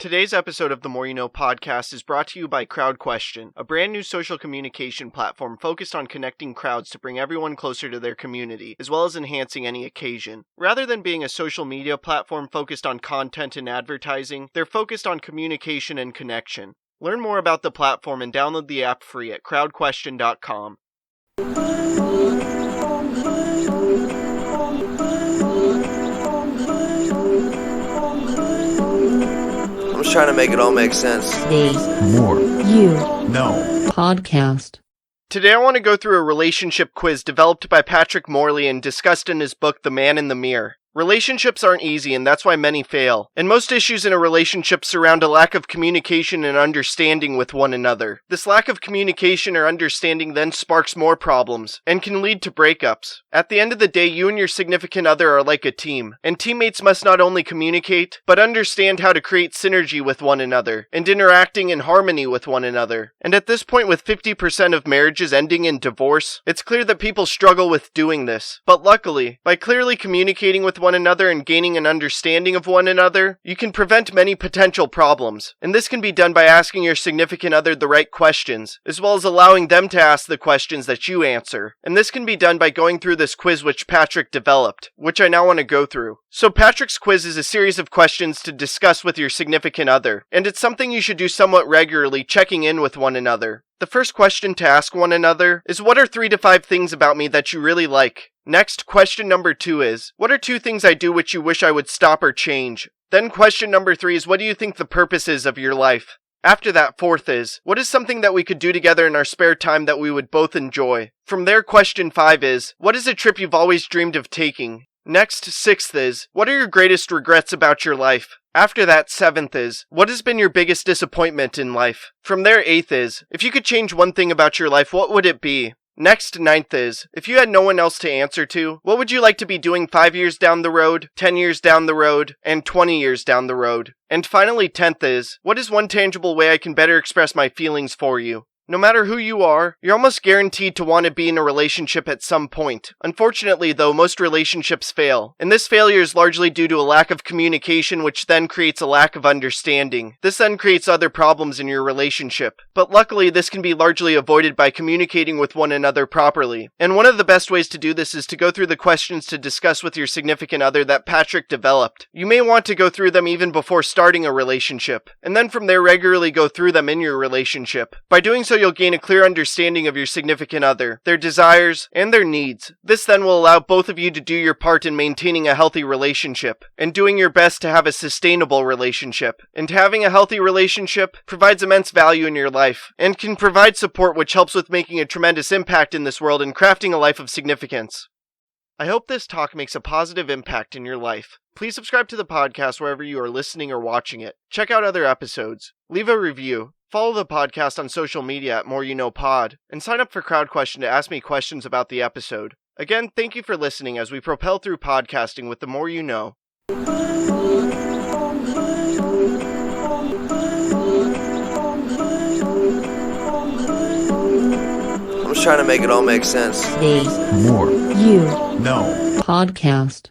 Today's episode of the More You Know podcast is brought to you by CrowdQuestion, a brand new social communication platform focused on connecting crowds to bring everyone closer to their community, as well as enhancing any occasion. Rather than being a social media platform focused on content and advertising, they're focused on communication and connection. Learn more about the platform and download the app free at crowdquestion.com. I'm just trying to make it all make sense. Today's More You No podcast. Today I want to go through a relationship quiz developed by Patrick Morley and discussed in his book The Man in the Mirror. Relationships aren't easy, and that's why many fail. And most issues in a relationship surround a lack of communication and understanding with one another. This lack of communication or understanding then sparks more problems, and can lead to breakups. At the end of the day, you and your significant other are like a team, and teammates must not only communicate, but understand how to create synergy with one another, and interacting in harmony with one another. And at this point, with 50% of marriages ending in divorce, it's clear that people struggle with doing this. But luckily, by clearly communicating with one another and gaining an understanding of one another, you can prevent many potential problems. And this can be done by asking your significant other the right questions, as well as allowing them to ask the questions that you answer. And this can be done by going through this quiz which Patrick developed, which I now want to go through. So Patrick's quiz is a series of questions to discuss with your significant other, and it's something you should do somewhat regularly, checking in with one another. The first question to ask one another is, what are 3 to 5 things about me that you really like? Next, question number 2 is, what are 2 things I do which you wish I would stop or change? Then question number 3 is, what do you think the purpose is of your life? After that, 4th is, what is something that we could do together in our spare time that we would both enjoy? From there, question 5 is, what is a trip you've always dreamed of taking? Next, 6th is, what are your greatest regrets about your life? After that, 7th is, what has been your biggest disappointment in life? From there, 8th is, if you could change one thing about your life, what would it be? Next, 9th is, if you had no one else to answer to, what would you like to be doing 5 years down the road, 10 years down the road, and 20 years down the road? And finally, 10th is, what is one tangible way I can better express my feelings for you? No matter who you are, you're almost guaranteed to want to be in a relationship at some point. Unfortunately, though, most relationships fail. And this failure is largely due to a lack of communication, which then creates a lack of understanding. This then creates other problems in your relationship. But luckily, this can be largely avoided by communicating with one another properly. And one of the best ways to do this is to go through the questions to discuss with your significant other that Patrick developed. You may want to go through them even before starting a relationship, and then from there regularly go through them in your relationship. By doing so, you'll gain a clear understanding of your significant other, their desires, and their needs. This then will allow both of you to do your part in maintaining a healthy relationship, and doing your best to have a sustainable relationship. And having a healthy relationship provides immense value in your life, and can provide support which helps with making a tremendous impact in this world and crafting a life of significance. I hope this talk makes a positive impact in your life. Please subscribe to the podcast wherever you are listening or watching it. Check out other episodes. Leave a review. Follow the podcast on social media at More You Know Pod, and sign up for CrowdQuestion to ask me questions about the episode. Again, thank you for listening as we propel through podcasting with the More You Know. I'm just trying to make it all make sense. Today's More You No podcast.